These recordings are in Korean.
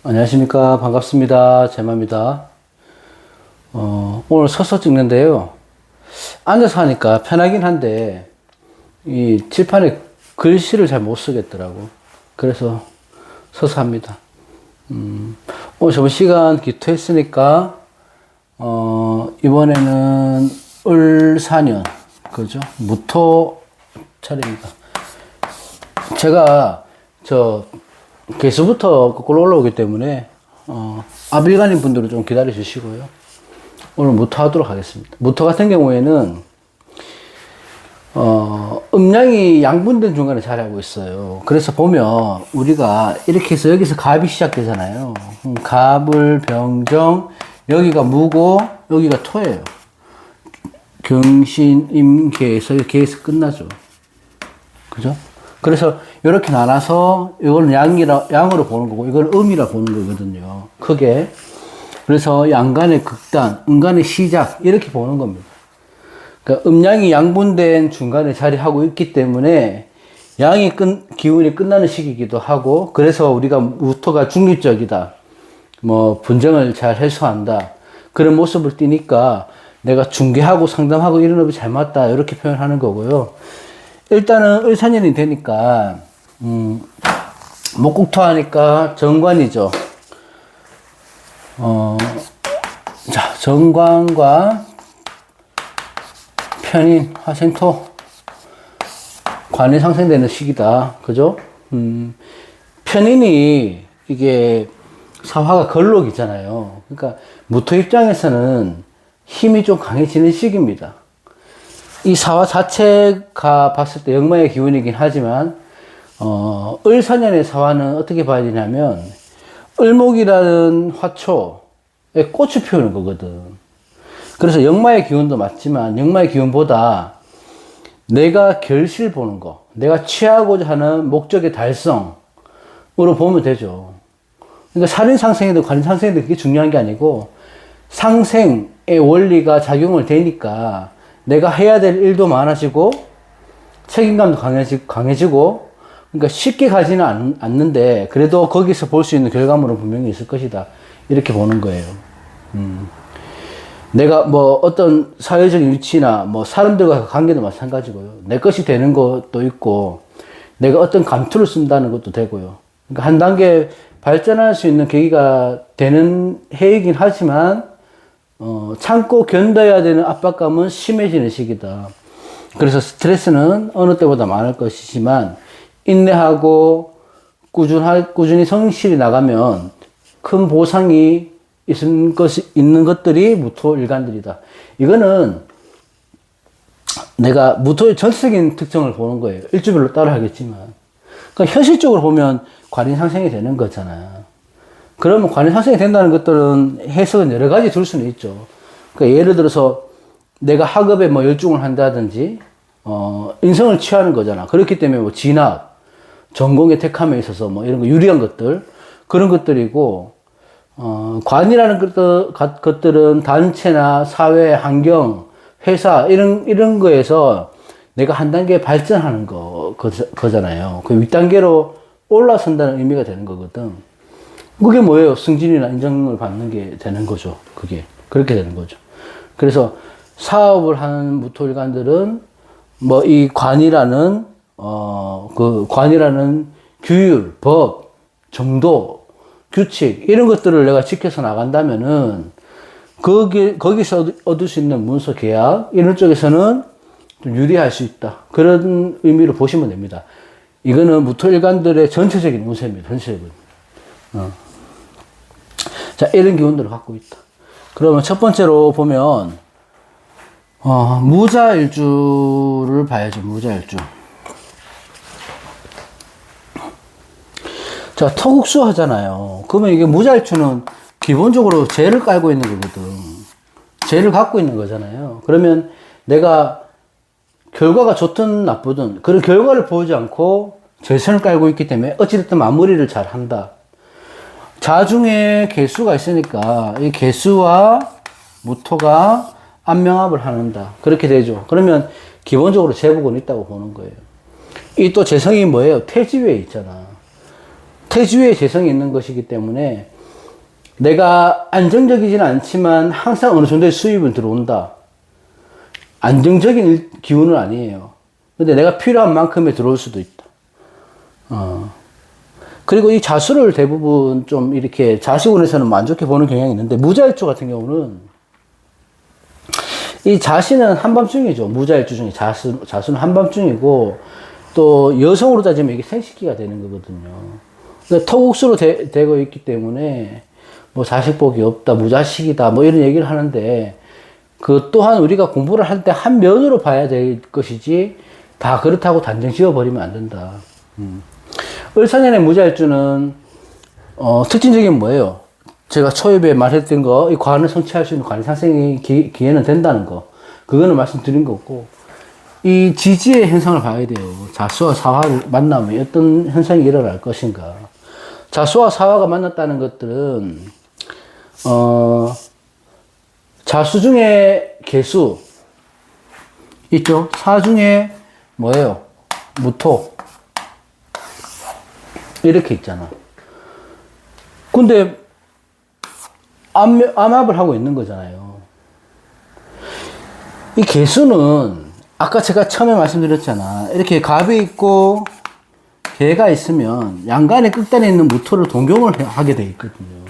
안녕하십니까. 반갑습니다. 제마입니다. 오늘 서서 찍는데요. 앉아서 하니까 편하긴 한데, 이 칠판에 글씨를 잘 못 쓰겠더라고. 그래서 서서 합니다. 오늘 점심시간 기토했으니까, 이번에는 을사년, 그죠? 무토 차례입니다. 제가, 개수부터 거꾸로 올라오기 때문에 아빌간인 분들은 좀 기다려 주시고요. 오늘 무토 하도록 하겠습니다. 무토 같은 경우에는 음양이 양분된 중간에 자리하고 있어요. 그래서 보면 우리가 이렇게 해서 여기서 갑이 시작되잖아요. 갑을 병정, 여기가 무고 여기가 토예요. 경신 임계에서 계에서 끝나죠. 그죠? 그래서 이렇게 나눠서 이거는 양으로 보는 거고 이거는 음이라 보는 거거든요. 크게. 그래서 양간의 극단, 음간의 시작 이렇게 보는 겁니다. 그러니까 음양이 양분된 중간에 자리하고 있기 때문에 기운이 끝나는 시기이기도 하고, 그래서 우리가 무토가 중립적이다, 뭐 분쟁을 잘 해소한다, 그런 모습을 띠니까 내가 중개하고 상담하고 이런 업이 잘 맞다 이렇게 표현하는 거고요. 일단은 을사년이 되니까 목국토하니까 정관이죠. 자, 정관과 편인, 화생토, 관이 상생되는 시기다. 그죠? 편인이 이게 사화가 걸록이잖아요. 그러니까 무토 입장에서는 힘이 좀 강해지는 시기입니다. 이 사화 자체가 봤을 때 역마의 기운이긴 하지만, 을사년의 사화는 어떻게 봐야 되냐면, 을목이라는 화초에 꽃을 피우는 거거든. 그래서 역마의 기운도 맞지만, 역마의 기운보다 내가 결실 보는 거, 내가 취하고자 하는 목적의 달성으로 보면 되죠. 그러니까 살인상생에도 관인상생에도 그게 중요한 게 아니고, 상생의 원리가 작용을 되니까, 내가 해야 될 일도 많아지고 책임감도 강해지고 그러니까 쉽게 가지는 않는데 그래도 거기서 볼 수 있는 결과물은 분명히 있을 것이다 이렇게 보는 거예요. 내가 뭐 어떤 사회적인 위치나 뭐 사람들과 관계도 마찬가지고요. 내 것이 되는 것도 있고 내가 어떤 감투를 쓴다는 것도 되고요. 그러니까 한 단계 발전할 수 있는 계기가 되는 해이긴 하지만 참고 견뎌야 되는 압박감은 심해지는 시기다. 그래서 스트레스는 어느 때보다 많을 것이지만, 인내하고 꾸준히 성실히 나가면 큰 보상이 있는 것들이 무토 일간들이다. 이거는 내가 무토의 전체적인 특징을 보는 거예요. 일주별로 따라 하겠지만. 그러니까 현실적으로 보면 관인상생이 되는 거잖아. 그러면 관인상생이 된다는 것들은 해석은 여러 가지 둘 수는 있죠. 그러니까 예를 들어서 내가 학업에 뭐 열중을 한다든지, 인성을 취하는 거잖아. 그렇기 때문에 뭐 진학, 전공의 택함에 있어서 뭐 이런 거 유리한 것들, 그런 것들이고, 관이라는 것들은 단체나 사회, 환경, 회사, 이런 거에서 내가 한 단계 발전하는 거잖아요. 그 윗단계로 올라선다는 의미가 되는 거거든. 그게 뭐예요? 승진이나 인정을 받는 게 되는 거죠. 그렇게 되는 거죠. 그래서 사업을 하는 무토일간들은 뭐 이 관이라는, 관이라는 규율, 법, 정도, 규칙, 이런 것들을 내가 지켜서 나간다면은 거기서 얻을 수 있는 문서 계약, 이런 쪽에서는 좀 유리할 수 있다. 그런 의미로 보시면 됩니다. 이거는 무토일간들의 전체적인 운세입니다. 전체적인. 자, 이런 기운들을 갖고 있다. 그러면 첫 번째로 보면, 무자일주를 봐야죠. 무자일주. 자, 토국수 하잖아요. 그러면 이게 무자일주는 기본적으로 재를 깔고 있는 거거든. 재를 갖고 있는 거잖아요. 그러면 내가 결과가 좋든 나쁘든 그런 결과를 보지 않고 재선을 깔고 있기 때문에 어찌됐든 마무리를 잘 한다. 자중에 개수가 있으니까 이 개수와 무토가 안명합을 하는다. 그렇게 되죠. 그러면 기본적으로 재복은 있다고 보는 거예요. 이 또 재성이 뭐예요? 태지위에 있잖아. 태지위에 재성이 있는 것이기 때문에 내가 안정적이지는 않지만 항상 어느 정도의 수입은 들어온다. 안정적인 기운은 아니에요. 근데 내가 필요한 만큼에 들어올 수도 있다. 그리고 이 자수를 대부분 좀 이렇게 자식운에서는 안 좋게 보는 경향이 있는데, 무자일주 같은 경우는 이 자신은 한밤중이죠. 무자일주 중에 자수는 한밤중이고, 또 여성으로 따지면 이게 생식기가 되는 거거든요. 그러니까 토국수로 되고 있기 때문에 뭐 자식복이 없다, 무자식이다, 뭐 이런 얘기를 하는데, 그 또한 우리가 공부를 할 때 한 면으로 봐야 될 것이지 다 그렇다고 단정 지어버리면 안 된다. 을사년의 무자일주는 특징적인 뭐예요? 제가 초입에 말했던 거, 이 관을 성취할 수 있는 관이 상생이 기회는 된다는 거, 그거는 말씀드린 거고, 이 지지의 현상을 봐야 돼요. 자수와 사화를 만나면 어떤 현상이 일어날 것인가. 자수와 사화가 만났다는 것들은 자수 중에 개수 있죠. 사 중에 뭐예요? 무토 이렇게 있잖아. 근데 암합을 하고 있는 거잖아요. 이 개수는 아까 제가 처음에 말씀드렸잖아. 이렇게 갑이 있고 개가 있으면 양간의 끝단에 있는 무토를 동경을 하게 돼 있거든요.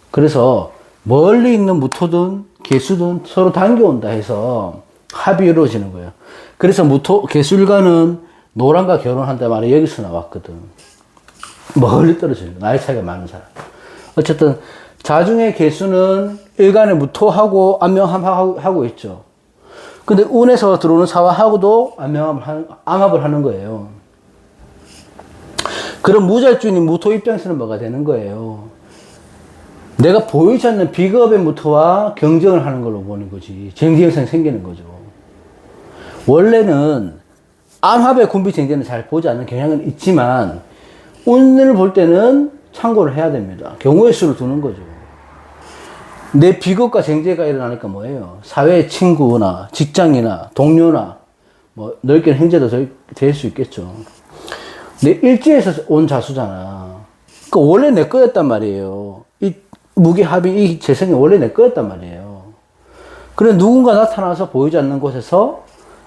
그래서 멀리 있는 무토든 개수든 서로 당겨온다 해서 합이 이루어지는 거예요. 그래서 개수일간은 노랑과 결혼한다 말이 여기서 나왔거든. 멀리 떨어지는 거야. 나이 차이가 많은 사람. 어쨌든 자중의 개수는 일간의 무토하고 암명합하고 있죠. 근데 운에서 들어오는 사화하고도 암합을 하는 거예요. 그럼 무자일주인 무토 입장에서는 뭐가 되는 거예요? 내가 보이지 않는 비겁의 무토와 경쟁을 하는 걸로 보는 거지. 쟁지 현상이 생기는 거죠. 원래는 암합의 군비쟁제는 잘 보지 않는 경향은 있지만 운을 볼 때는 참고를 해야 됩니다. 경우의 수를 두는 거죠. 내 비겁과 쟁제가 일어나니까 뭐예요? 사회의 친구나 직장이나 동료나 뭐 넓게는 형제도 될 수 있겠죠. 내 일지에서 온 자수잖아. 그 원래 내 거였단 말이에요. 이 무기합이 이 재성이 원래 내 거였단 말이에요. 그래 누군가 나타나서 보이지 않는 곳에서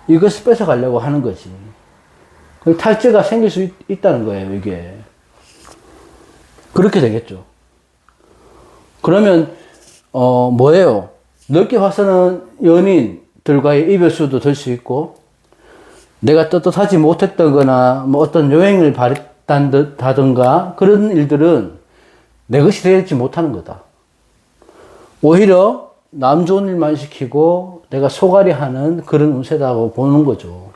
이것을 뺏어가려고 하는 거지. 탈재가 생길 수 있다는 거예요, 이게. 그렇게 되겠죠. 그러면 뭐예요? 넓게 봐서는 연인들과의 이별수도 될 수 있고, 내가 떳떳하지 못했던 거나, 뭐 어떤 요행을 발휘한다든가, 그런 일들은 내 것이 되지 못하는 거다. 오히려 남 좋은 일만 시키고, 내가 소갈이 하는 그런 운세다고 보는 거죠.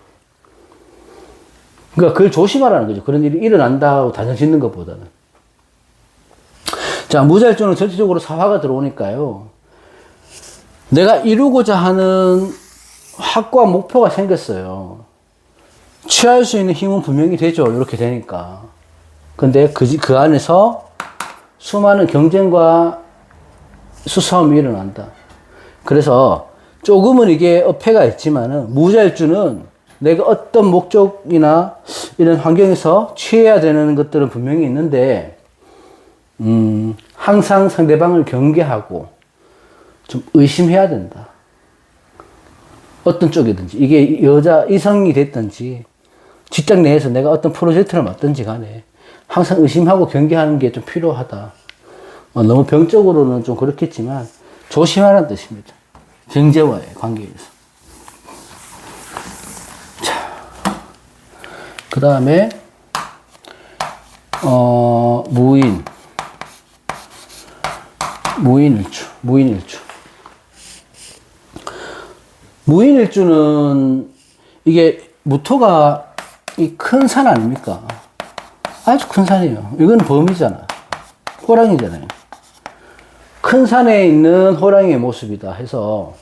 그러니까 그걸 조심하라는 거죠. 그런 일이 일어난다고 단정 짓는 것보다는. 자, 무자일주는 전체적으로 사화가 들어오니까요. 내가 이루고자 하는 확고한 목표가 생겼어요. 취할 수 있는 힘은 분명히 되죠. 이렇게 되니까. 근데 그 안에서 수많은 경쟁과 수싸움이 일어난다. 그래서 조금은 이게 어폐가 있지만은 무자일주는 내가 어떤 목적이나 이런 환경에서 취해야 되는 것들은 분명히 있는데, 항상 상대방을 경계하고 좀 의심해야 된다. 어떤 쪽이든지. 이게 이성이 됐든지, 직장 내에서 내가 어떤 프로젝트를 맡든지 간에 항상 의심하고 경계하는 게 좀 필요하다. 너무 병적으로는 좀 그렇겠지만, 조심하라는 뜻입니다. 경제와의 관계에서. 자, 그 다음에, 무인일주. 무인일주는 이게 무토가 이 큰 산 아닙니까? 아주 큰 산이에요. 이건 범이잖아. 호랑이잖아요. 큰 산에 있는 호랑이의 모습이다 해서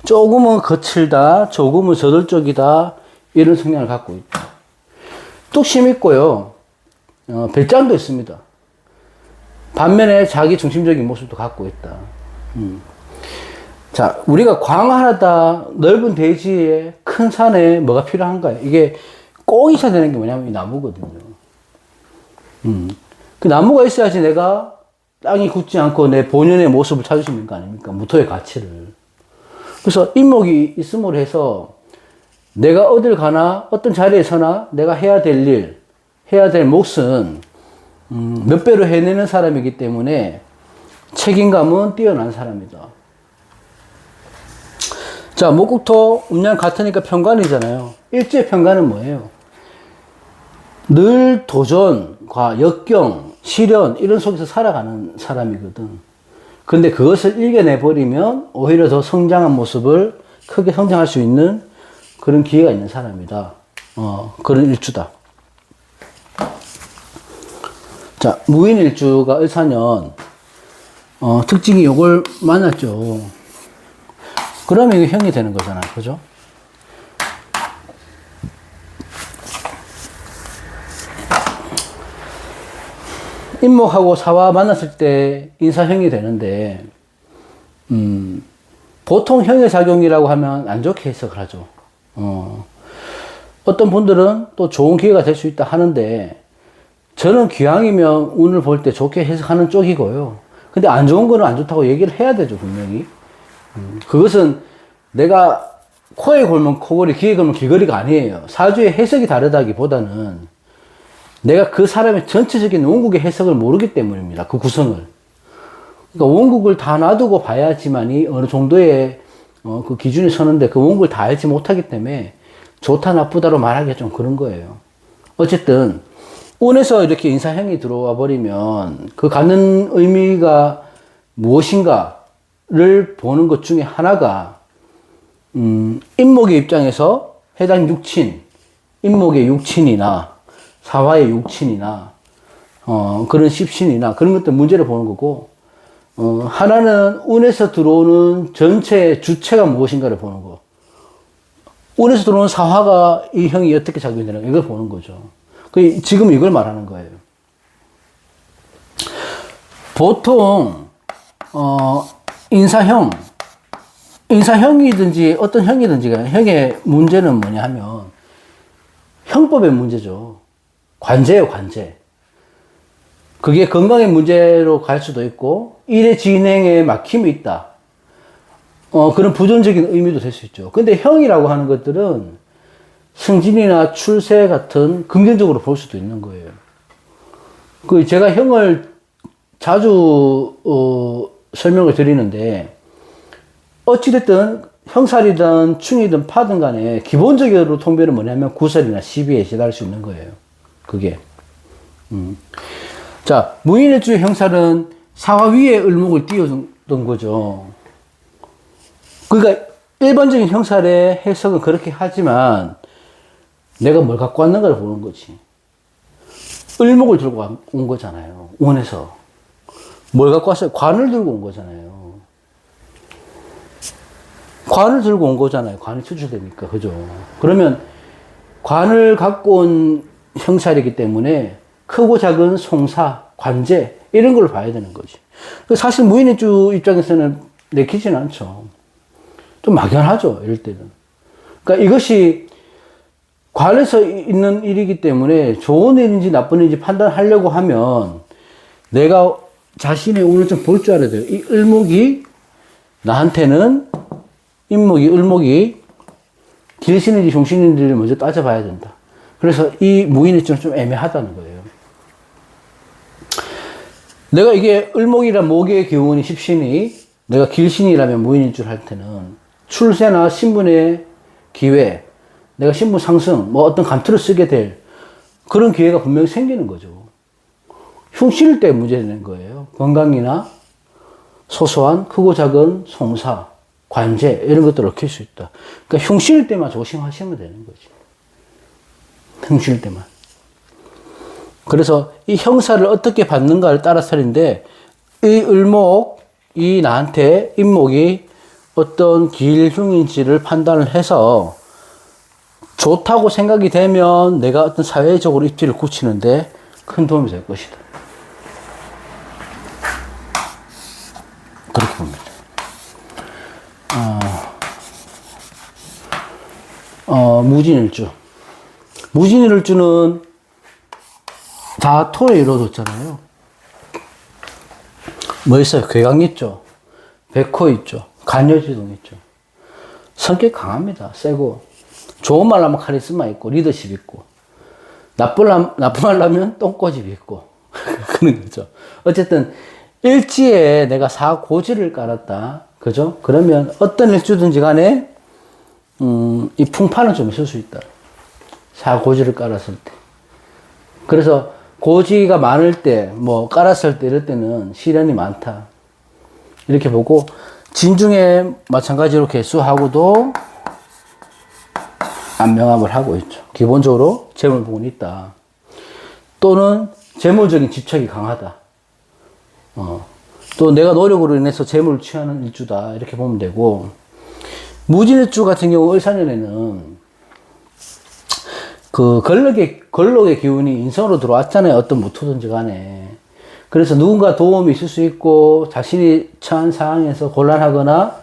조금은 거칠다, 조금은 저돌적이다, 이런 성향을 갖고 있다. 뚝심 있고요. 배짱도 있습니다. 반면에 자기 중심적인 모습도 갖고 있다. 자, 우리가 광활하다, 넓은 대지에 큰 산에 뭐가 필요한가요? 이게 꼭 있어야 되는 게 뭐냐면 이 나무거든요. 그 나무가 있어야지 내가 땅이 굳지 않고 내 본연의 모습을 찾을 수 있는 거 아닙니까? 무토의 가치를. 그래서 인목이 있음으로 해서 내가 어딜 가나 어떤 자리에 서나 내가 해야 될 일, 해야 될 몫은 몇 배로 해내는 사람이기 때문에 책임감은 뛰어난 사람이다. 자, 목국토 음양 같으니까 편관이잖아요. 일주의 편관은 뭐예요? 늘 도전과 역경, 시련 이런 속에서 살아가는 사람이거든. 근데 그것을 이겨내버리면 오히려 더 성장한 모습을 크게 성장할 수 있는 그런 기회가 있는 사람이다. 그런 일주다. 자, 무인일주가 을사년, 특징이 요걸 만났죠. 그러면 이게 형이 되는 거잖아요. 그죠? 인목하고 사와 만났을 때 인사형이 되는데, 보통 형의 작용이라고 하면 안 좋게 해석을 하죠. 어떤 분들은 또 좋은 기회가 될 수 있다 하는데, 저는 기왕이면 운을 볼 때 좋게 해석하는 쪽이고요. 근데 안 좋은 거는 안 좋다고 얘기를 해야 되죠, 분명히. 그것은 내가 코에 골면 코걸이, 귀에 골면 귀걸이가 아니에요. 사주의 해석이 다르다기보다는 내가 그 사람의 전체적인 원국의 해석을 모르기 때문입니다. 그 구성을. 그러니까 원국을 다 놔두고 봐야지만이 어느 정도의 그 기준이 서는데 그 원국을 다 알지 못하기 때문에 좋다 나쁘다로 말하기가 좀 그런 거예요. 어쨌든 운에서 이렇게 인사형이 들어와 버리면 그 갖는 의미가 무엇인가를 보는 것 중에 하나가 인목의 입장에서 해당 육친, 인목의 육친이나 사화의 육친이나 그런 십신이나 그런 것들 문제를 보는 거고, 하나는 운에서 들어오는 전체 주체가 무엇인가를 보는 거. 운에서 들어오는 사화가 이 형이 어떻게 작용되는가 이걸 보는 거죠. 지금 이걸 말하는 거예요. 보통 인사형이든지 어떤 형이든지 형의 문제는 뭐냐 하면 형법의 문제죠. 관제예요, 관제. 그게 건강의 문제로 갈 수도 있고 일의 진행에 막힘이 있다. 그런 부정적인 의미도 될 수 있죠. 근데 형이라고 하는 것들은 승진이나 출세 같은 긍정적으로 볼 수도 있는 거예요. 제가 형을 자주 설명을 드리는데, 어찌됐든 형살이든 충이든 파든 간에 기본적으로 통배는 뭐냐면 구설이나 시비에 시달릴 수 있는 거예요. 그게. 자, 무인일주의 형살은 사화 위에 을목을 띄워둔 거죠. 그러니까 일반적인 형살의 해석은 그렇게 하지만 내가 뭘 갖고 왔는가를 보는 거지. 을목을 들고 온 거잖아요. 운에서. 뭘 갖고 왔어요? 관을 들고 온 거잖아요. 관을 들고 온 거잖아요. 관이 추출되니까. 그죠? 그러면 관을 갖고 온 형살이기 때문에 크고 작은 송사, 관제, 이런 걸 봐야 되는 거지. 사실 무인일주 입장에서는 내키진 않죠. 좀 막연하죠. 이럴 때는. 그러니까 이것이 관에서 있는 일이기 때문에 좋은 일인지 나쁜 일인지 판단하려고 하면 내가 자신의 운을 좀 볼 줄 알아야 돼요. 이 을목이 나한테는 인목이, 을목이 길신인지 종신인지를 먼저 따져봐야 된다. 그래서 이 무인일주는 좀 애매하다는 거예요. 내가 이게 을목이란 목의 기운이 십신이 내가 길신이라면 무인일주를 할 때는 출세나 신분의 기회, 내가 신분 상승, 뭐 어떤 감투를 쓰게 될 그런 기회가 분명히 생기는 거죠. 흉신일 때 문제되는 거예요. 건강이나 소소한 크고 작은 송사, 관제 이런 것들을 얽힐 수 있다. 그러니까 흉신일 때만 조심하시면 되는 거지. 흉신일 때만. 그래서 이 형사를 어떻게 받는가를 따라서 틀린데, 이 을목이 나한테 인목이 어떤 길흉인지를 판단을 해서 좋다고 생각이 되면 내가 어떤 사회적으로 입지를 굳히는데 큰 도움이 될 것이다. 그렇게 봅니다. 무진일주. 무진일주는 다 토에 이루어졌잖아요. 뭐 있어요? 괴강 있죠. 백호 있죠. 간여지동 있죠. 성격 강합니다. 세고. 좋은 말 하면 카리스마 있고, 리더십 있고. 나쁜 말 하면 똥꼬집 있고. 그런 거죠. 어쨌든, 일지에 내가 사고지를 깔았다. 그죠? 그러면 어떤 일주든지 간에, 이 풍파는 좀 있을 수 있다. 사고지를 깔았을 때. 그래서 고지가 많을 때, 뭐, 깔았을 때 이럴 때는 시련이 많다. 이렇게 보고, 진중에 마찬가지로 개수하고도 안명합을 하고 있죠. 기본적으로 재물 부분이 있다. 또는 재물적인 집착이 강하다. 또 내가 노력으로 인해서 재물을 취하는 일주다. 이렇게 보면 되고, 무진일주 같은 경우 을사년에는 그 걸록의 기운이 인성으로 들어왔잖아요. 어떤 무토든지 간에. 그래서 누군가 도움이 있을 수 있고, 자신이 처한 상황에서 곤란하거나,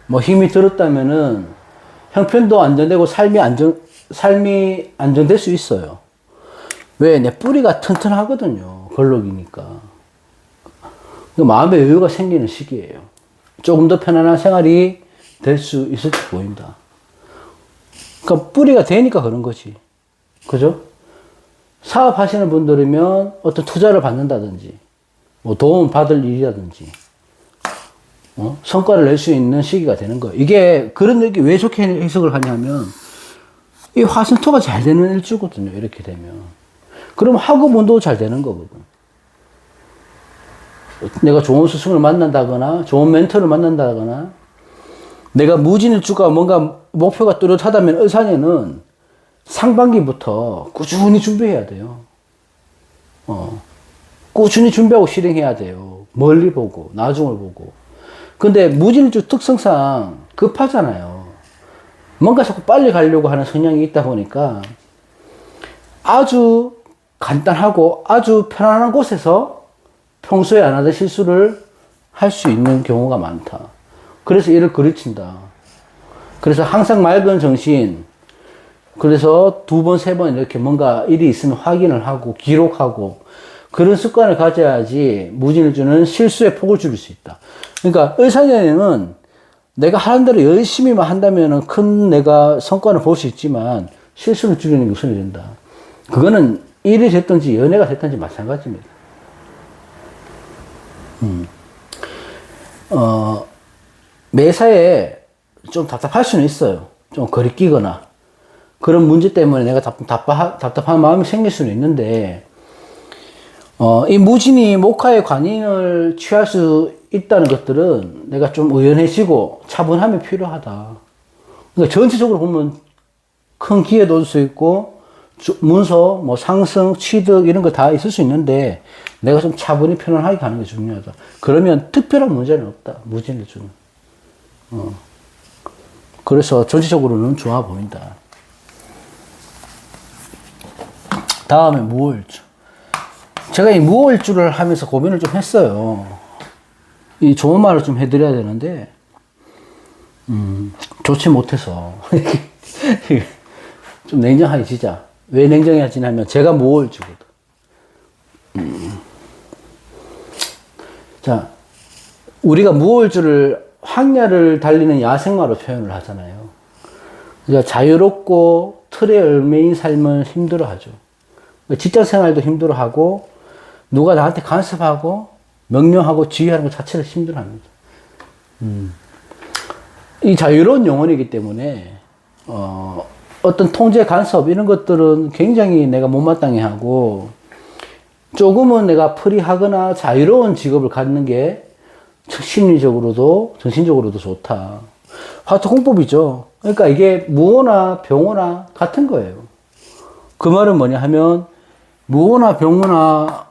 뭐 힘이 들었다면은, 형편도 안정되고, 삶이 안정될 수 있어요. 왜? 내 뿌리가 튼튼하거든요. 걸록이니까. 마음의 여유가 생기는 시기예요. 조금 더 편안한 생활이 될 수 있을지 보인다. 그러니까 뿌리가 되니까 그런 거지. 그죠? 사업하시는 분들이면 어떤 투자를 받는다든지, 뭐 도움 받을 일이라든지, 성과를 낼 수 있는 시기가 되는 거예요. 이게 그런 얘기 왜 좋게 해석을 하냐면, 이 화신토가 잘 되는 일주거든요. 이렇게 되면. 그럼 학업 운도 잘 되는 거거든. 내가 좋은 스승을 만난다거나, 좋은 멘토를 만난다거나, 내가 무진일주가 뭔가 목표가 뚜렷하다면 을사년은 상반기부터 꾸준히 준비해야 돼요. 꾸준히 준비하고 실행해야 돼요. 멀리 보고, 나중을 보고. 근데 무진일주 특성상 급하잖아요. 뭔가 자꾸 빨리 가려고 하는 성향이 있다 보니까 아주 간단하고 아주 편안한 곳에서 평소에 안 하던 실수를 할 수 있는 경우가 많다. 그래서 이를 그르친다. 그래서 항상 맑은 정신, 그래서 두 번, 세 번 이렇게 뭔가 일이 있으면 확인을 하고 기록하고 그런 습관을 가져야지 무진일주는 실수의 폭을 줄일 수 있다. 그러니까 을사년에는 내가 하는 대로 열심히만 한다면은 큰 내가 성과를 볼 수 있지만 실수를 줄이는 게 우선이 된다. 그거는 일이 됐든지 연애가 됐든지 마찬가지입니다. 매사에 좀 답답할 수는 있어요. 좀 거리끼거나 그런 문제 때문에 내가 답답한 마음이 생길 수는 있는데, 이 무진이 목화의 관인을 취할 수 있다는 것들은 내가 좀 의연해지고 차분함이 필요하다. 그러니까 전체적으로 보면 큰 기회도 올 수 있고, 문서, 뭐 상승, 취득 이런 거 다 있을 수 있는데, 내가 좀 차분히 편안하게 가는 게 중요하다. 그러면 특별한 문제는 없다. 무진일주는. 그래서 전체적으로는 좋아 보인다. 다음에 무오일주. 제가 이 무오일주를 하면서 고민을 좀 했어요. 이 좋은 말을 좀 해드려야 되는데, 좋지 못해서. 좀 냉정하게 지자. 왜 냉정해야 지냐면, 제가 무오일주거든. 자, 우리가 무오일주를 황야를 달리는 야생마로 표현을 하잖아요. 그러니까 자유롭고 틀에 얽매인 삶을 힘들어하죠. 직장 생활도 힘들어하고, 누가 나한테 간섭하고, 명령하고 지휘하는 것 자체를 힘들어합니다. 이 자유로운 영혼이기 때문에, 어떤 통제 간섭, 이런 것들은 굉장히 내가 못마땅해 하고, 조금은 내가 프리하거나 자유로운 직업을 갖는 게 심리적으로도, 정신적으로도 좋다. 화토공법이죠. 그러니까 이게 무오나 병오나 같은 거예요. 그 말은 뭐냐 하면, 무오나 병오나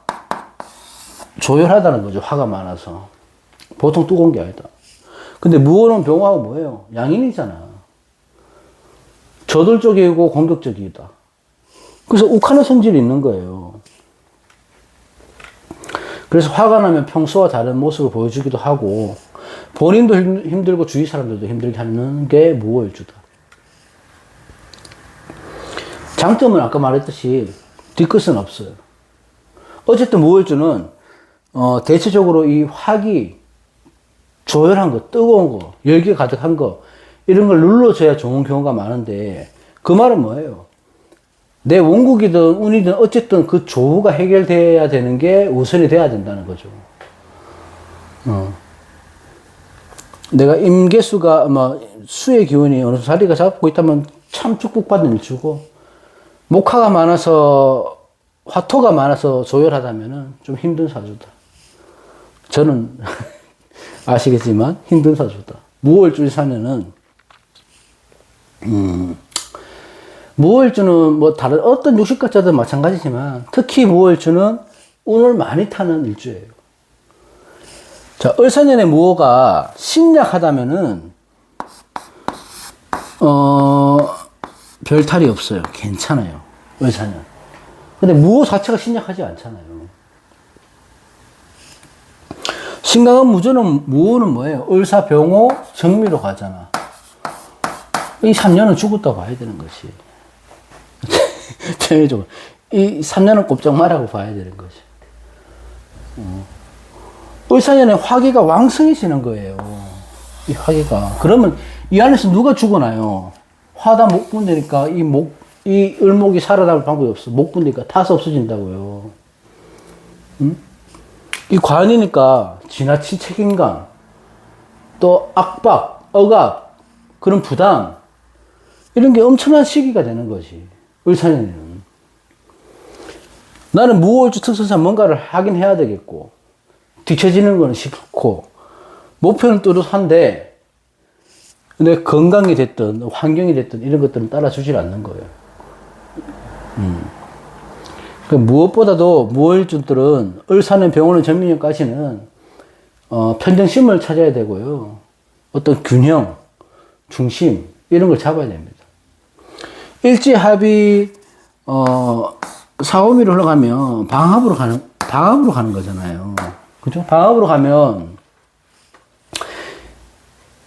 조열하다는 거죠. 화가 많아서. 보통 뜨거운 게 아니다. 근데 무오는 병오하고 뭐예요? 양인이잖아. 저돌적이고 공격적이다. 그래서 욱하는 성질이 있는 거예요. 그래서 화가 나면 평소와 다른 모습을 보여주기도 하고, 본인도 힘들고 주위 사람들도 힘들게 하는 게 무오일주다. 장점은 아까 말했듯이 뒤끝은 없어요. 어쨌든 무오일주는 대체적으로 이 화기, 조열한 거, 뜨거운 거, 열기 가득한 거, 이런 걸 눌러줘야 좋은 경우가 많은데, 그 말은 뭐예요? 내 원국이든 운이든 어쨌든 그 조후가 해결돼야 되는 게 우선이 돼야 된다는 거죠. 내가 임계수가, 수의 기운이 어느 자리가 잡고 있다면 참 축복받는 일주고, 목화가 많아서, 화토가 많아서 조열하다면은 좀 힘든 사주다. 저는, 아시겠지만 힘든 사주다. 무월주 사면은, 무월주는 뭐 다른 어떤 육식가자도 마찬가지지만 특히 무월주는 운을 많이 타는 일주예요. 자, 을사년의 무호가 신약하다면은 별 탈이 없어요. 괜찮아요. 을사년. 근데 무호 자체가 신약하지 않잖아요. 신강한 무조는 무호는 뭐예요? 을사 병호 정미로 가잖아. 이 3년은 죽었다고 봐야 되는 것이. 전형적으로. 이 3년은 꼼짝 말라고 봐야 되는 것이. 을사년에 화기가 왕성해지는 거예요. 이 화기가. 그러면 이 안에서 누가 죽어나요? 화다 목 분대니까 이 을목이 살아남을 방법이 없어. 목 분대니까 타서 없어진다고요. 이 관이니까 지나친 책임감, 또 압박, 억압, 그런 부담, 이런 게 엄청난 시기가 되는 거지. 을사년에는. 나는 무월주 특성상 뭔가를 하긴 해야 되겠고, 뒤처지는 거는 싫고, 목표는 뚜렷한데, 근데 건강이 됐든, 환경이 됐든, 이런 것들은 따라주질 않는 거예요. 그 무엇보다도 무월주들은 을사년 병원의 전민년까지는, 편정심을 찾아야 되고요. 어떤 균형, 중심, 이런 걸 잡아야 됩니다. 일지합이, 사오미로 흘러가면 방합으로 가는 거잖아요. 그죠? 방합으로 가면,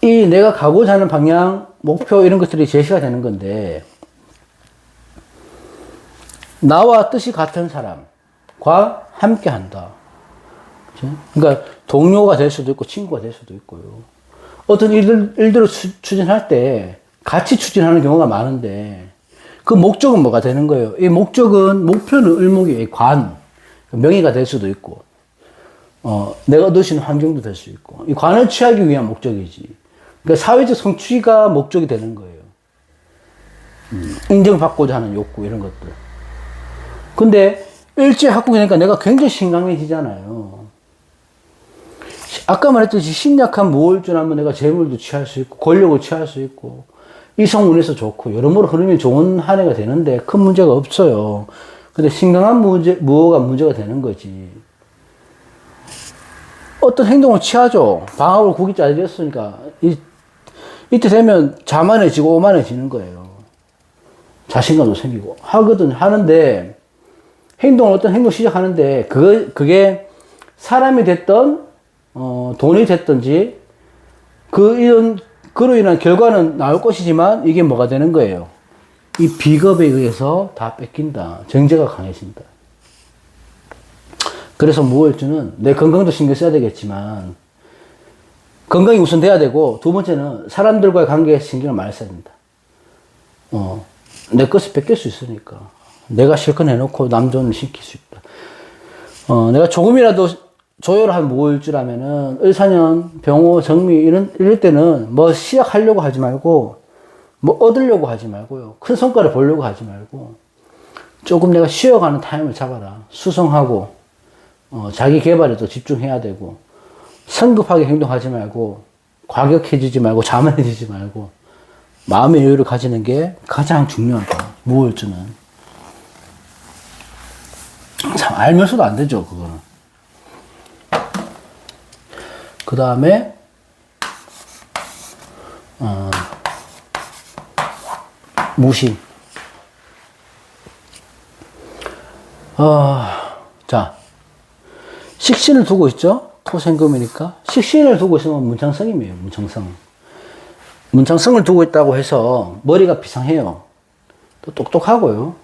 이 내가 가고자 하는 방향, 목표 이런 것들이 제시가 되는 건데, 나와 뜻이 같은 사람과 함께 한다. 그죠? 그러니까 동료가 될 수도 있고 친구가 될 수도 있고요. 어떤 일들을 추진할 때 같이 추진하는 경우가 많은데, 그 목적은 뭐가 되는 거예요? 이 목표는 을목이 관, 명의가 될 수도 있고, 내가 얻으시는 환경도 될 수 있고, 이 관을 취하기 위한 목적이지. 그러니까 사회적 성취가 목적이 되는 거예요. 인정받고자 하는 욕구, 이런 것들. 근데 일제합국이 되니까 내가 굉장히 신강해지잖아요. 아까 말했듯이 신약한 무월주라면 내가 재물도 취할 수 있고, 권력을 취할 수 있고, 이성운에서 좋고, 여러모로 흐름이 좋은 한 해가 되는데 큰 문제가 없어요. 근데 신강한 무호가 문제가 되는 거지. 어떤 행동을 취하죠. 방합을 국이 짜졌으니까 이때 되면 자만해지고 오만해지는 거예요. 자신감도 생기고 하는데 어떤 행동 시작하는데 그게 사람이 됐던 돈이 됐든지 그로 인한 결과는 나올 것이지만 이게 뭐가 되는 거예요? 이 비겁에 의해서 다 뺏긴다. 정제가 강해진다. 그래서 무월주는 내 건강도 신경 써야 되겠지만 건강이 우선 돼야 되고, 두 번째는 사람들과의 관계에 신경을 많이 써야 된다. 내 것을 뺏길 수 있으니까. 내가 실컷 해놓고 남 좋은 일 시킬 수 있다. 내가 조금이라도 조율한 무월주라면은 을사년, 병호, 정미 이럴 때는 뭐 시작하려고 하지 말고, 뭐 얻으려고 하지 말고요. 큰 성과를 보려고 하지 말고, 조금 내가 쉬어가는 타임을 잡아라. 수성하고, 자기 개발에도 집중해야 되고, 성급하게 행동하지 말고, 과격해지지 말고, 자만해지지 말고, 마음의 여유를 가지는 게 가장 중요하다. 무월주는. 참, 알면서도 안 되죠, 그거는. 그 다음에, 무신. 자, 식신을 두고 있죠? 토생금이니까. 식신을 두고 있으면 문창성임이에요, 문창성. 문창성을 두고 있다고 해서 머리가 비상해요. 또 똑똑하고요.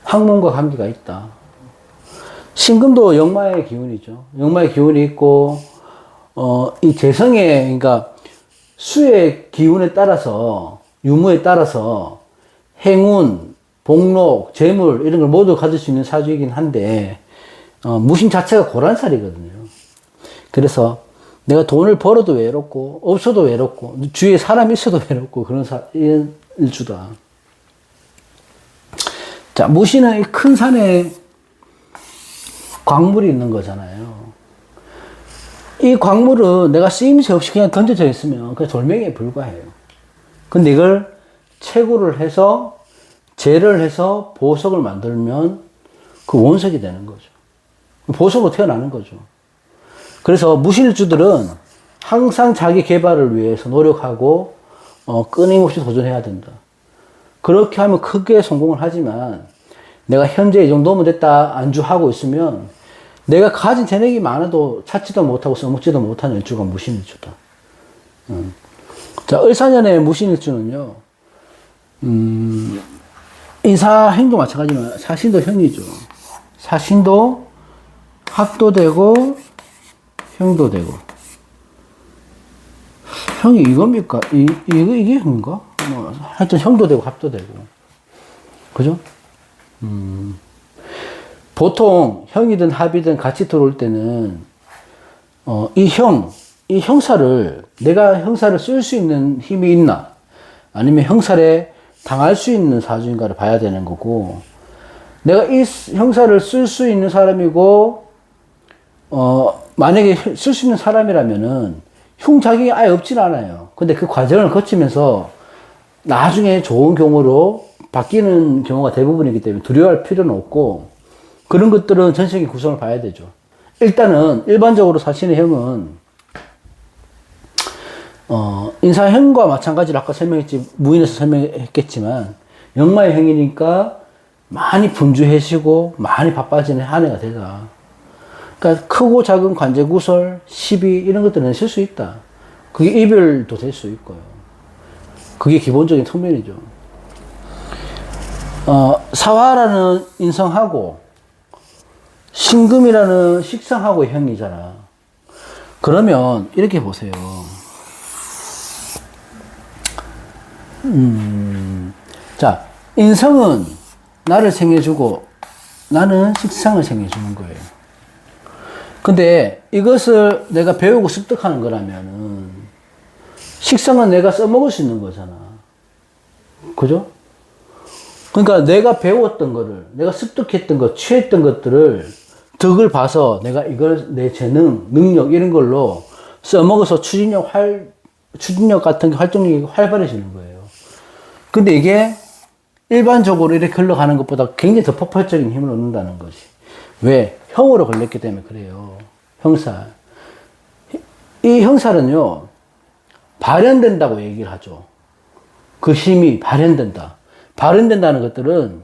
학문과 관계가 있다. 신금도 역마의 기운이죠. 역마의 기운이 있고, 이 재성의, 그러니까 수의 기운에 따라서, 유무에 따라서 행운, 복록, 재물, 이런 걸 모두 가질 수 있는 사주이긴 한데, 무신 자체가 고란살이거든요. 그래서 내가 돈을 벌어도 외롭고, 없어도 외롭고, 주위에 사람이 있어도 외롭고, 그런 일주다. 자, 무신은 이 큰 산에 광물이 있는 거잖아요. 이 광물은 내가 쓰임새 없이 그냥 던져져 있으면 그냥 돌멩이에 불과해요. 근데 이걸 채굴을 해서, 재를 해서 보석을 만들면 그 원석이 되는 거죠. 보석으로 태어나는 거죠. 그래서 무신일주들은 항상 자기 개발을 위해서 노력하고 끊임없이 도전해야 된다. 그렇게 하면 크게 성공을 하지만 내가 현재 이 정도면 됐다 안주하고 있으면 내가 가진 재능이 많아도 찾지도 못하고 써먹지도 못하는 일주가 무신일주다. 자, 을사년의 무신일주는요, 인사행도 마찬가지지만 사신도 형이죠. 사신도 합도 되고 형도 되고. 형이 이겁니까? 이게 형인가? 뭐, 하여튼 형도 되고 합도 되고. 그죠? 보통 형이든 합이든 같이 들어올 때는, 이 형사를, 내가 형사를 쓸 수 있는 힘이 있나? 아니면 형사를 당할 수 있는 사주인가를 봐야 되는 거고, 내가 이 형사를 쓸 수 있는 사람이고, 만약에 쓸 수 있는 사람이라면은 흉작용이 아예 없진 않아요. 근데 그 과정을 거치면서 나중에 좋은 경우로 바뀌는 경우가 대부분이기 때문에 두려워할 필요는 없고, 그런 것들은 전체적인 구성을 봐야 되죠. 일단은 일반적으로 사신의 형은 인사형과 마찬가지로 아까 설명했지, 무인에서 설명했겠지만 역마의 형이니까 많이 분주해지고 많이 바빠지는 한 해가 되다. 그러니까 크고 작은 관제구설, 시비 이런 것들은 쓸 수 있다. 그게 이별도 될 수 있고요. 그게 기본적인 측면이죠. 사화라는 인성하고 신금이라는 식상하고 형이잖아. 그러면 이렇게 보세요. 자, 인성은 나를 생해주고 나는 식상을 생해주는 거예요. 근데 이것을 내가 배우고 습득하는 거라면은 식상은 내가 써먹을 수 있는 거잖아. 그죠? 그러니까 내가 배웠던 거를, 내가 습득했던 것, 취했던 것들을 덕을 봐서 내가 이걸 내 재능, 능력 이런 걸로 써먹어서 추진력 같은 활동력이 활발해지는 거예요. 근데 이게 일반적으로 이렇게 흘러가는 것보다 굉장히 더 폭발적인 힘을 얻는다는 거지. 왜? 형으로 걸렸기 때문에 그래요. 형살. 이 형살은요, 발현된다고 얘기를 하죠. 그 힘이 발현된다. 발현된다는 것들은,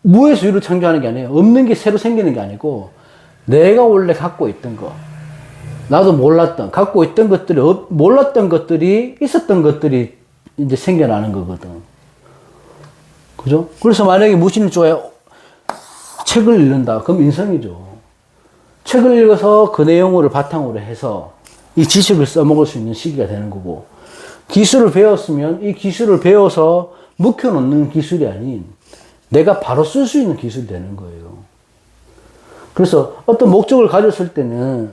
무에서 유를 창조하는 게 아니에요. 없는 게 새로 생기는 게 아니고, 내가 원래 갖고 있던 거, 나도 몰랐던, 갖고 있던 것들이, 몰랐던 것들이, 있었던 것들이 이제 생겨나는 거거든. 그죠? 그래서 만약에 무신일주가 책을 읽는다. 그럼 인성이죠. 책을 읽어서 그 내용을 바탕으로 해서 이 지식을 써먹을 수 있는 시기가 되는 거고, 기술을 배웠으면 이 기술을 배워서 묵혀놓는 기술이 아닌 내가 바로 쓸 수 있는 기술이 되는 거예요. 그래서 어떤 목적을 가졌을 때는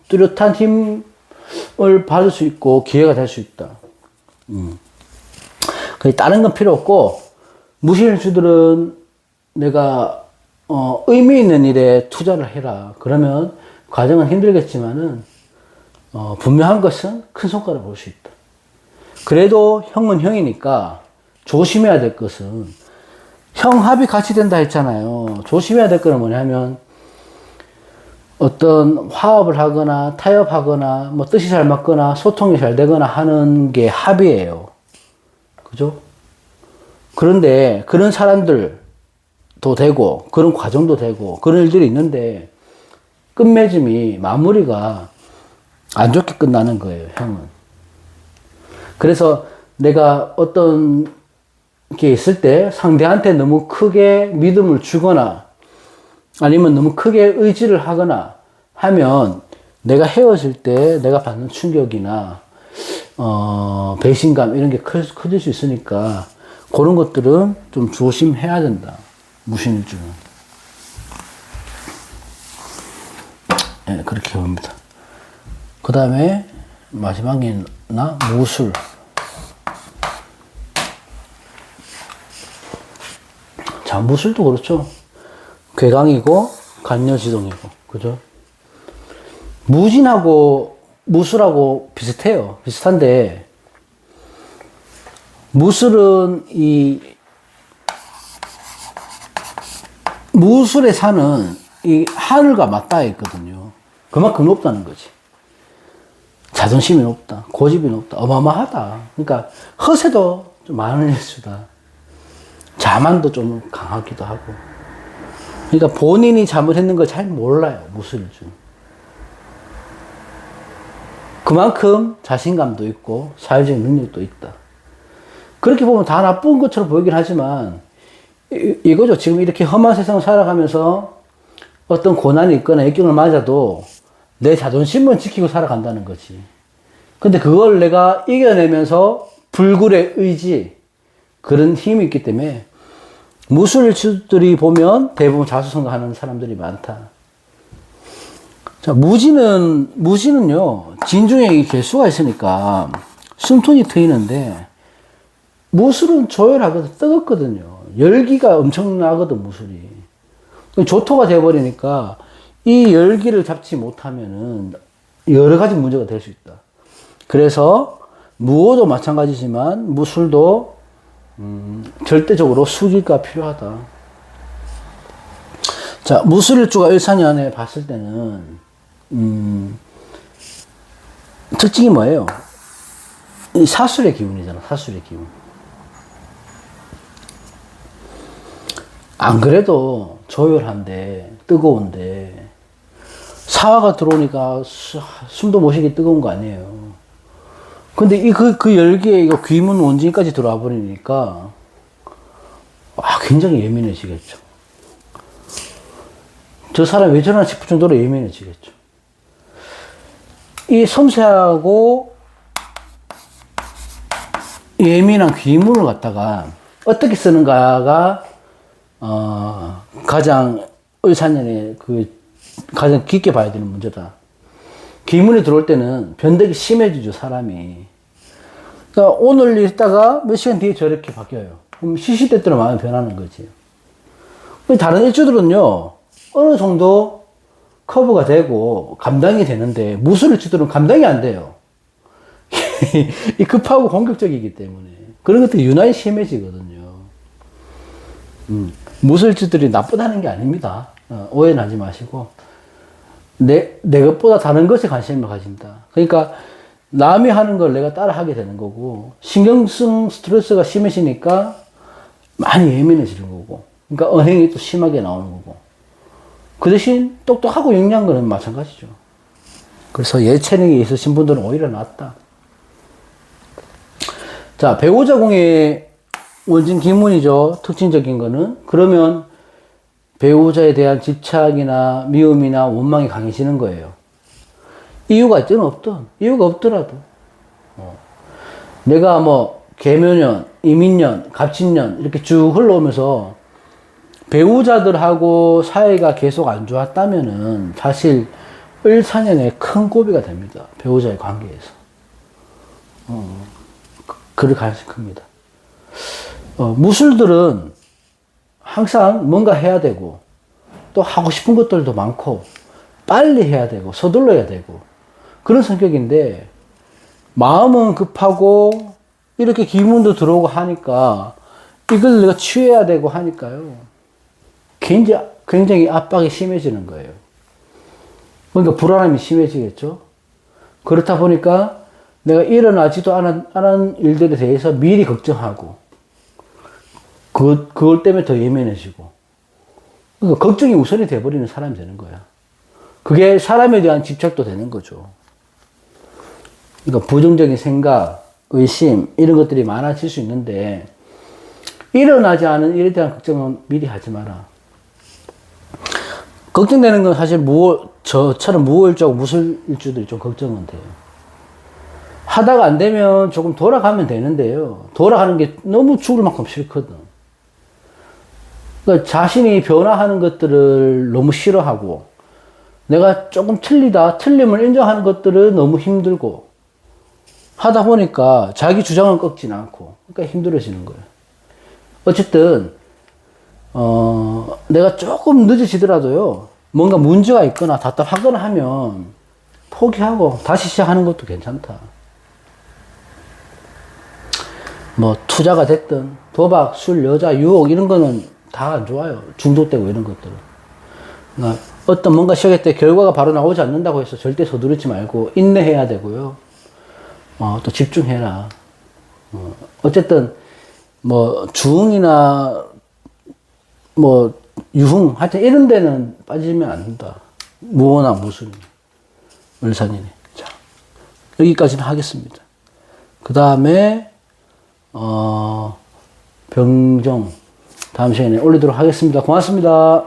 뚜렷한 힘을 받을 수 있고 기회가 될 수 있다. 다른 건 필요 없고, 무신일주들은 내가 의미 있는 일에 투자를 해라. 그러면 과정은 힘들겠지만은 분명한 것은 큰 성과를 볼 수 있다. 그래도 형은 형이니까 조심해야 될 것은, 형합이 같이 된다 했잖아요. 조심해야 될 거는 뭐냐면, 어떤 화합을 하거나 타협하거나 뭐 뜻이 잘 맞거나 소통이 잘 되거나 하는 게 합이에요. 그죠? 그런데 그런 사람들도 되고 그런 과정도 되고 그런 일들이 있는데 끝맺음이, 마무리가 안 좋게 끝나는 거예요, 형은. 그래서 내가 어떤 게 있을 때 상대한테 너무 크게 믿음을 주거나 아니면 너무 크게 의지를 하거나 하면 내가 헤어질 때 내가 받는 충격이나 배신감 이런 게 커질 수 있으니까 그런 것들은 좀 조심해야 된다. 무신일주는. 네, 그렇게 봅니다. 그 다음에 마지막이나 무술. 자, 무술도 그렇죠. 괴강이고 간여지동이고, 그죠? 무진하고 무술하고 비슷해요. 비슷한데, 무술은 무술의 산은 이 하늘과 맞닿아 있거든요. 그만큼 높다는 거지. 자존심이 높다. 고집이 높다. 어마어마하다. 그러니까 허세도 좀 많은 일수다. 자만도 좀 강하기도 하고. 그러니까 본인이 잘못했는 걸 잘 몰라요. 무술일주. 그만큼 자신감도 있고 사회적인 능력도 있다. 그렇게 보면 다 나쁜 것처럼 보이긴 하지만 이거죠. 지금 이렇게 험한 세상을 살아가면서 어떤 고난이 있거나 역경을 맞아도 내 자존심은 지키고 살아간다는 거지. 근데 그걸 내가 이겨내면서 불굴의 의지, 그런 힘이 있기 때문에 무술일주들이 보면 대부분 자수성가하는 사람들이 많다. 자, 무진은요, 진중에 개수가 있으니까 숨통이 트이는데, 무술은 조열하거든, 뜨겁거든요. 열기가 엄청나거든, 무술이. 조토가 돼버리니까, 이 열기를 잡지 못하면은, 여러 가지 문제가 될 수 있다. 그래서, 무호도 마찬가지지만, 무술도, 절대적으로 수기가 필요하다. 자, 무술일주가 일산년에 봤을 때는, 특징이 뭐예요? 이 사술의 기운이잖아, 사술의 기운. 안 그래도 조열한데, 뜨거운데, 사화가 들어오니까 숨도 못 쉬게 뜨거운 거 아니에요. 근데 그 열기에 이거 귀문 원진까지 들어와 버리니까, 굉장히 예민해지겠죠. 저 사람 왜 저러나 싶을 정도로 예민해지겠죠. 이 섬세하고 예민한 귀문을 갖다가 어떻게 쓰는가가, 가장 을사년에 가장 깊게 봐야 되는 문제다. 귀문이 들어올 때는 변덕이 심해지죠, 사람이. 그러니까 오늘 있다가 몇 시간 뒤에 저렇게 바뀌어요. 그럼 시시때때로 마음이 변하는 거지. 다른 일주들은요, 어느 정도 커버가 되고 감당이 되는데, 무술일주들은 감당이 안 돼요. 이 급하고 공격적이기 때문에. 그런 것들이 유난히 심해지거든요. 무술일주들이 나쁘다는 게 아닙니다. 오해는 하지 마시고. 내 것보다 다른 것에 관심을 가진다. 그러니까, 남이 하는 걸 내가 따라 하게 되는 거고, 신경성 스트레스가 심해지니까 많이 예민해지는 거고, 그러니까 언행이 또 심하게 나오는 거고. 그 대신 똑똑하고 영리한 거는 마찬가지죠. 그래서 예체능이 있으신 분들은 오히려 낫다. 자, 배우자궁의 원진 기문이죠. 특징적인 거는. 그러면 배우자에 대한 집착이나 미움이나 원망이 강해지는 거예요. 이유가 있든 없든, 이유가 없더라도. 내가 뭐, 계묘년, 이민년, 갑진년, 이렇게 쭉 흘러오면서 배우자들하고 사이가 계속 안 좋았다면은 사실 을사년에 큰 고비가 됩니다. 배우자의 관계에서. 그럴 가능성이 큽니다. 무술들은 항상 뭔가 해야 되고, 또 하고 싶은 것들도 많고, 빨리 해야 되고, 서둘러야 되고, 그런 성격인데, 마음은 급하고, 이렇게 기문도 들어오고 하니까, 이걸 내가 취해야 되고 하니까요. 굉장히 압박이 심해지는 거예요. 그러니까 불안함이 심해지겠죠. 그렇다 보니까 내가 일어나지도 않은 일들에 대해서 미리 걱정하고, 그걸 때문에 더 예민해지고, 그러니까 걱정이 우선이 돼버리는 사람이 되는 거야. 그게 사람에 대한 집착도 되는 거죠. 그러니까 부정적인 생각, 의심, 이런 것들이 많아질 수 있는데, 일어나지 않은 일에 대한 걱정은 미리 하지 마라. 걱정되는 건 사실 저처럼 무호일주하고 무술일주들이 좀 걱정은 돼요. 하다가 안 되면 조금 돌아가면 되는데요. 돌아가는 게 너무 죽을 만큼 싫거든. 그러니까 자신이 변화하는 것들을 너무 싫어하고, 내가 조금 틀림을 인정하는 것들은 너무 힘들고, 하다 보니까 자기 주장은 꺾지는 않고, 그러니까 힘들어지는 거예요. 어쨌든, 내가 조금 늦어지더라도요, 뭔가 문제가 있거나 답답하거나 하면 포기하고 다시 시작하는 것도 괜찮다. 뭐, 투자가 됐든, 도박, 술, 여자, 유혹, 이런 거는 다 안 좋아요. 중독되고 이런 것들은. 그러니까 어떤 뭔가 시작할 때 결과가 바로 나오지 않는다고 해서 절대 서두르지 말고, 인내해야 되고요. 또 집중해라. 어쨌든, 뭐, 주흥이나, 뭐, 유흥, 하여튼 이런 데는 빠지면 안 된다. 무호나 무술, 을사년이. 자, 여기까지는 하겠습니다. 그 다음에, 병정, 다음 시간에 올리도록 하겠습니다. 고맙습니다.